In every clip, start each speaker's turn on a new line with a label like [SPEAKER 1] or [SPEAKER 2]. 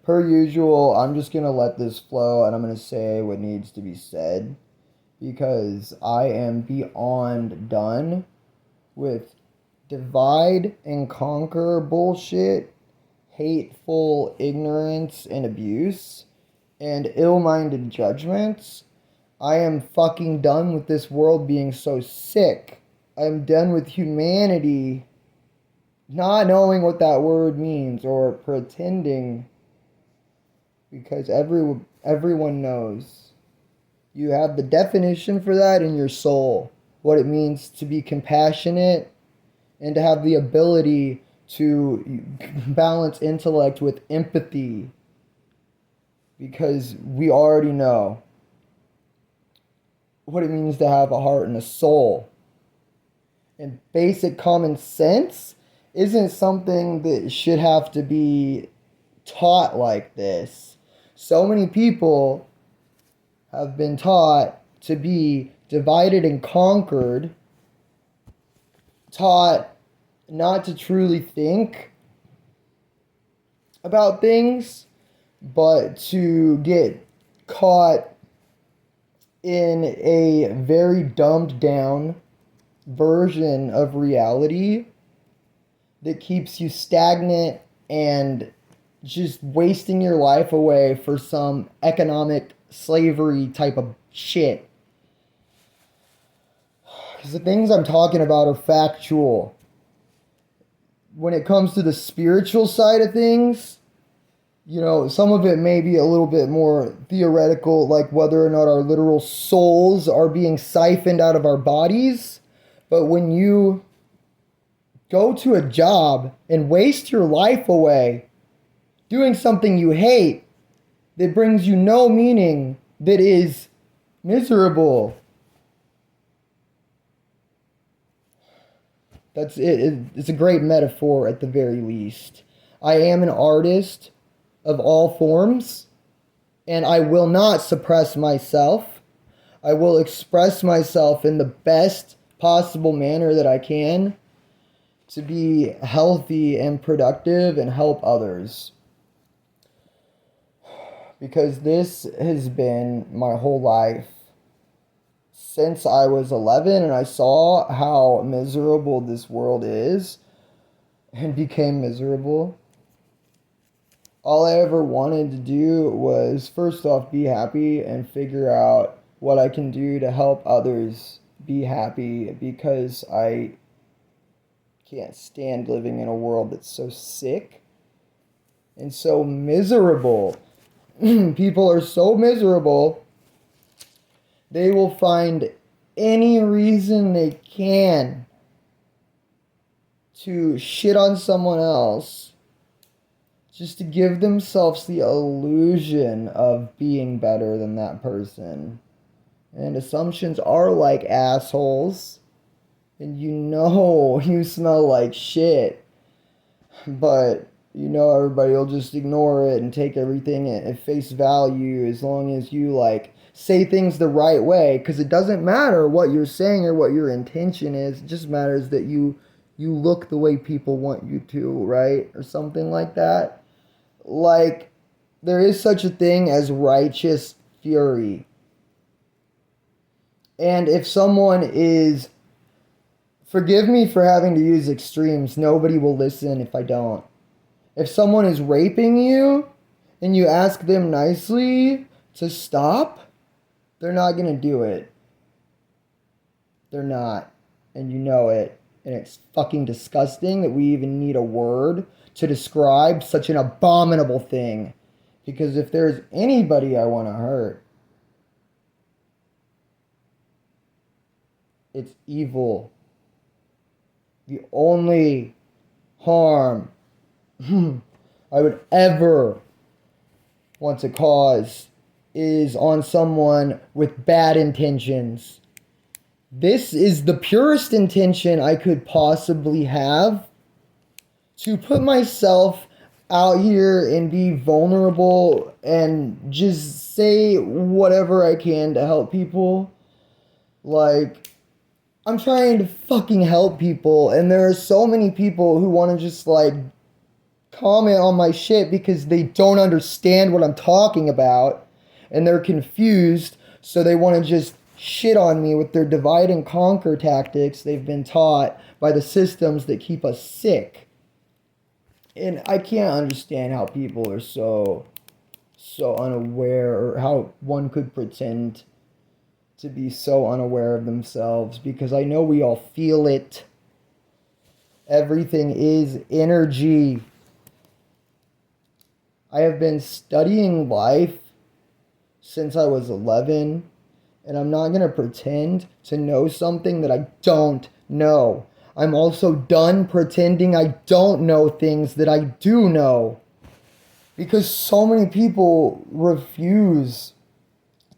[SPEAKER 1] Per usual, I'm just gonna let this flow and I'm gonna say what needs to be said because I am beyond done with divide and conquer bullshit, hateful ignorance and abuse, and ill minded judgments. I am fucking done with this world being so sick. I'm done with humanity not knowing what that word means or pretending because everyone knows. You have the definition for that in your soul. What it means to be compassionate and to have the ability to balance intellect with empathy because we already know what it means to have a heart and a soul. And basic common sense isn't something that should have to be taught like this. So many people have been taught to be divided and conquered, taught not to truly think about things, but to get caught in a very dumbed down version of reality that keeps you stagnant and just wasting your life away for some economic slavery type of shit. Because the things I'm talking about are factual. When it comes to the spiritual side of things, some of it may be a little bit more theoretical, like whether or not our literal souls are being siphoned out of our bodies. But when you go to a job and waste your life away doing something you hate that brings you no meaning, that is miserable, that's it. It's a great metaphor at the very least. I am an artist of all forms, and I will not suppress myself. I will express myself in the best possible manner that I can to be healthy and productive and help others. Because this has been my whole life since I was 11 and I saw how miserable this world is and became miserable. All I ever wanted to do was first off be happy and figure out what I can do to help others be happy because I can't stand living in a world that's so sick and so miserable. People are so miserable, they will find any reason they can to shit on someone else just to give themselves the illusion of being better than that person. And assumptions are like assholes. And you smell like shit. But everybody will just ignore it and take everything at face value as long as you say things the right way, because it doesn't matter what you're saying or what your intention is. It just matters that you look the way people want you to, right? Or something like that. Like, there is such a thing as righteous fury. And if someone is, forgive me for having to use extremes, nobody will listen if I don't. If someone is raping you and you ask them nicely to stop, they're not going to do it. They're not. And you know it. And it's fucking disgusting that we even need a word to describe such an abominable thing. Because if there's anybody I want to hurt, it's evil. The only harm I would ever want to cause is on someone with bad intentions. This is the purest intention I could possibly have, to put myself out here and be vulnerable and just say whatever I can to help people. I'm trying to fucking help people, and there are so many people who want to just comment on my shit because they don't understand what I'm talking about and they're confused, so they want to just shit on me with their divide and conquer tactics they've been taught by the systems that keep us sick. And I can't understand how people are so unaware, or how one could pretend to be so unaware of themselves, because I know we all feel it. Everything is energy. I have been studying life since I was 11, and I'm not going to pretend to know something that I don't know. I'm also done pretending I don't know things that I do know, because so many people refuse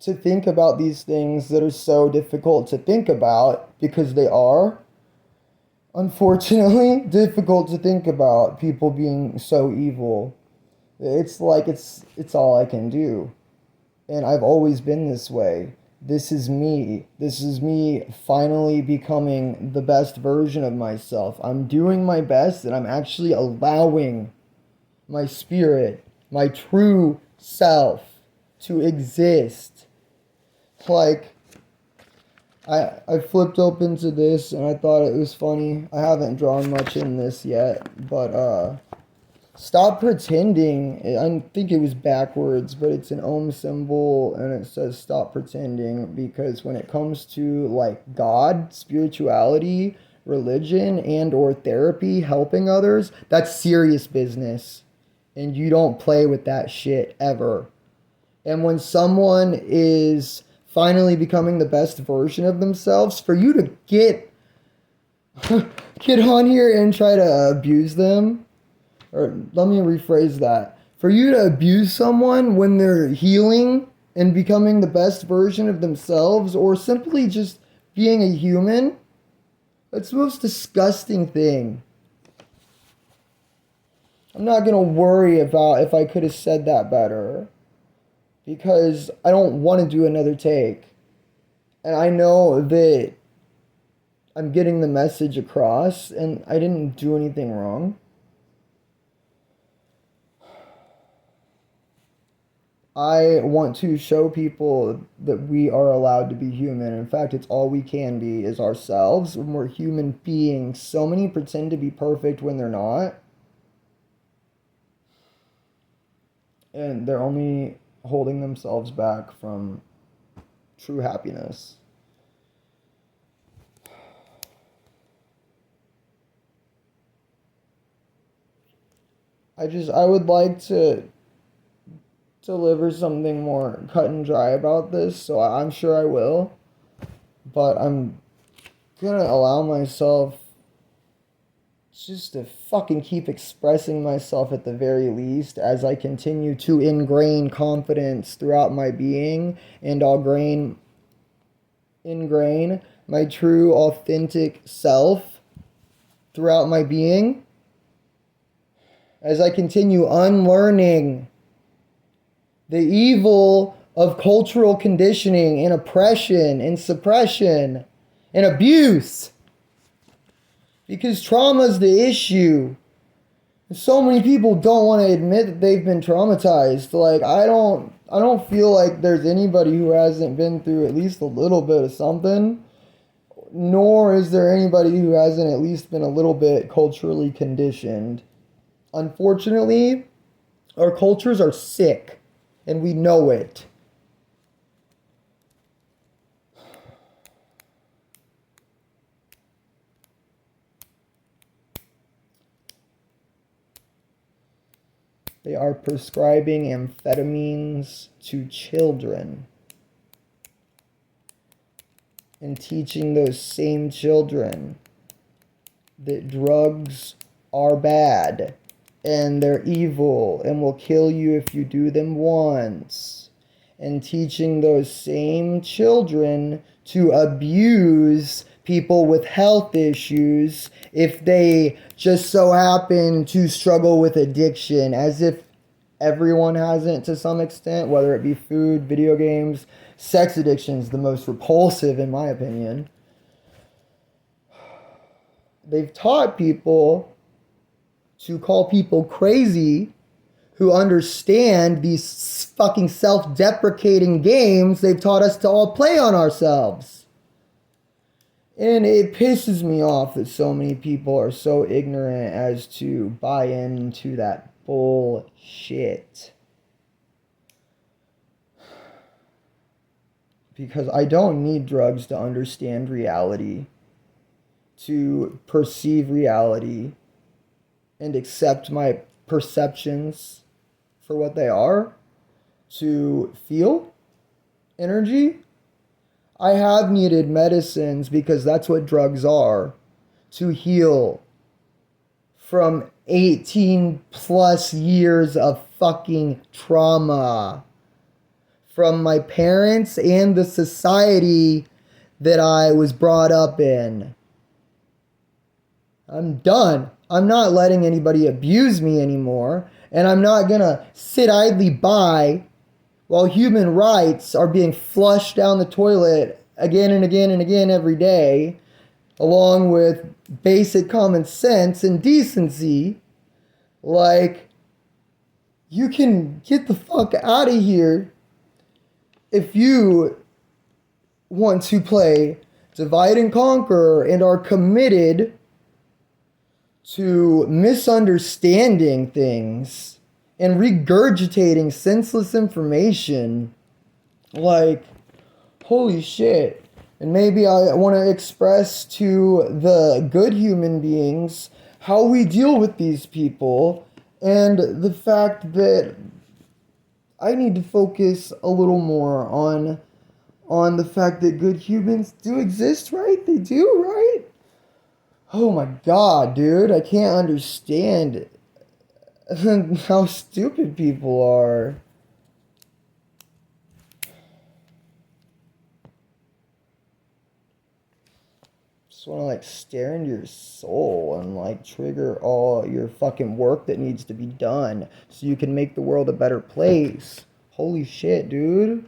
[SPEAKER 1] to think about these things that are so difficult to think about, because they are, unfortunately, difficult to think about. People being so evil. It's like it's all I can do. And I've always been this way. This is me. This is me finally becoming the best version of myself. I'm doing my best, and I'm actually allowing my spirit, my true self, to exist. Like, I flipped open to this and I thought it was funny. I haven't drawn much in this yet, but stop pretending. I think it was backwards, but it's an ohm symbol and it says stop pretending, because when it comes to like God, spirituality, religion, and or therapy, helping others, that's serious business. And you don't play with that shit ever. And when someone is finally becoming the best version of themselves, for you to get on here and try to abuse them, or let me rephrase that. For you to abuse someone when they're healing and becoming the best version of themselves, or simply just being a human, that's the most disgusting thing. I'm not going to worry about if I could have said that better, because I don't want to do another take. And I know that I'm getting the message across, and I didn't do anything wrong. I want to show people that we are allowed to be human. In fact, it's all we can be is ourselves when we're human beings. So many pretend to be perfect when they're not. And they're only holding themselves back from true happiness. I would like to deliver something more cut and dry about this, so I'm sure I will. But I'm gonna allow myself just to fucking keep expressing myself at the very least, as I continue to ingrain confidence throughout my being, and I'll ingrain my true authentic self throughout my being, as I continue unlearning the evil of cultural conditioning and oppression and suppression and abuse. Because trauma is the issue. So many people don't want to admit that they've been traumatized. Like, I don't feel like there's anybody who hasn't been through at least a little bit of something. Nor is there anybody who hasn't at least been a little bit culturally conditioned. Unfortunately, our cultures are sick, and we know it. They are prescribing amphetamines to children and teaching those same children that drugs are bad and they're evil and will kill you if you do them once, and teaching those same children to abuse people with health issues if they just so happen to struggle with addiction, as if everyone hasn't to some extent, whether it be food, video games. Sex addiction is the most repulsive in my opinion. They've taught people to call people crazy who understand these fucking self-deprecating games they've taught us to all play on ourselves. And it pisses me off that so many people are so ignorant as to buy into that bullshit. Because I don't need drugs to understand reality, to perceive reality, and accept my perceptions for what they are, to feel energy. I have needed medicines because that's what drugs are, to heal from 18 plus years of fucking trauma from my parents and the society that I was brought up in. I'm done. I'm not letting anybody abuse me anymore, and I'm not gonna sit idly by while human rights are being flushed down the toilet again and again and again every day, along with basic common sense and decency. Like, you can get the fuck out of here if you want to play divide and conquer and are committed to misunderstanding things and regurgitating senseless information. Like, holy shit. And maybe I want to express to the good human beings how we deal with these people, and the fact that I need to focus a little more on the fact that good humans do exist, right? They do, right? Oh my god, dude, I can't understand how stupid people are. Just want to like stare into your soul and like trigger all your fucking work that needs to be done so you can make the world a better place. Holy shit, dude.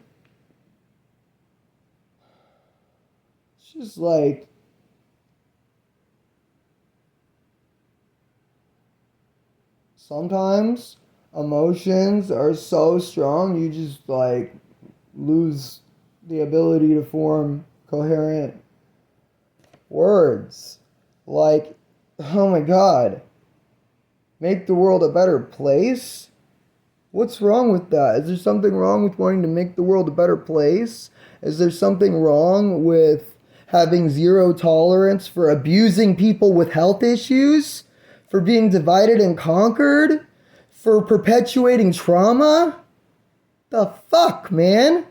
[SPEAKER 1] It's just like, sometimes emotions are so strong you just like lose the ability to form coherent words. Like, oh my god, make the world a better place? What's wrong with that? Is there something wrong with wanting to make the world a better place? Is there something wrong with having zero tolerance for abusing people with health issues? For being divided and conquered? For perpetuating trauma? The fuck, man?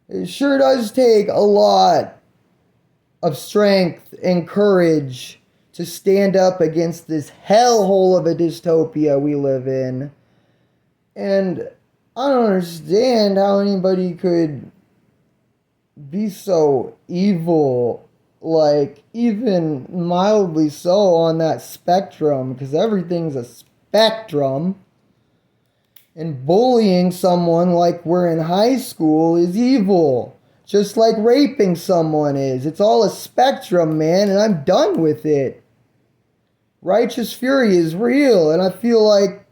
[SPEAKER 1] It sure does take a lot of strength and courage to stand up against this hellhole of a dystopia we live in. And I don't understand how anybody could be so evil, like even mildly so on that spectrum, because everything's a spectrum. And bullying someone like we're in high school is evil. Just like raping someone is. It's all a spectrum, man, and I'm done with it. Righteous fury is real, and I feel like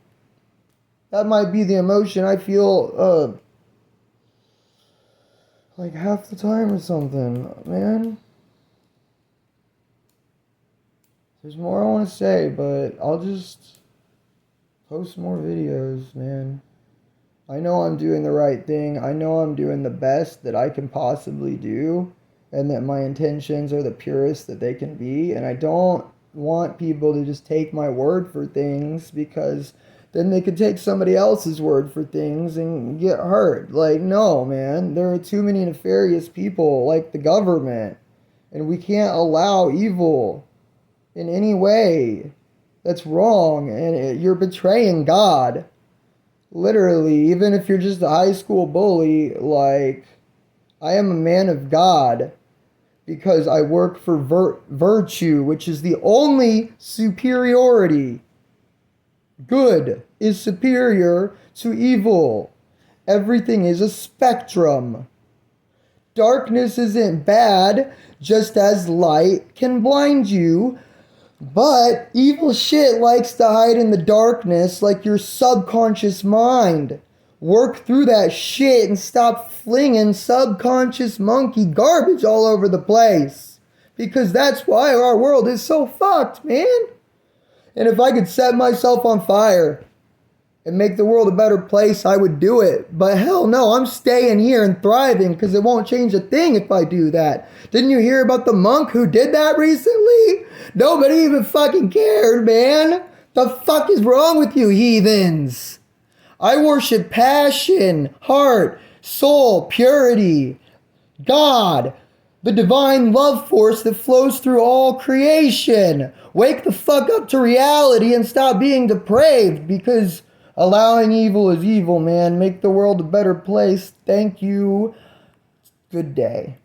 [SPEAKER 1] that might be the emotion I feel like half the time or something, man. There's more I want to say, but I'll just post more videos, man. I know I'm doing the right thing. I know I'm doing the best that I can possibly do, and that my intentions are the purest that they can be. And I don't want people to just take my word for things, because then they could take somebody else's word for things and get hurt. Like, no, man. There are too many nefarious people like the government, and we can't allow evil in any way. That's wrong, and you're betraying God. Literally, even if you're just a high school bully, like, I am a man of God because I work for virtue, which is the only superiority. Good is superior to evil. Everything is a spectrum. Darkness isn't bad, just as light can blind you. But evil shit likes to hide in the darkness like your subconscious mind. Work through that shit and stop flinging subconscious monkey garbage all over the place. Because that's why our world is so fucked, man. And if I could set myself on fire and make the world a better place, I would do it. But hell no, I'm staying here and thriving because it won't change a thing if I do that. Didn't you hear about the monk who did that recently? Nobody even fucking cared, man. The fuck is wrong with you heathens? I worship passion, heart, soul, purity, God, the divine love force that flows through all creation. Wake the fuck up to reality and stop being depraved, because allowing evil is evil, man. Make the world a better place. Thank you. Good day.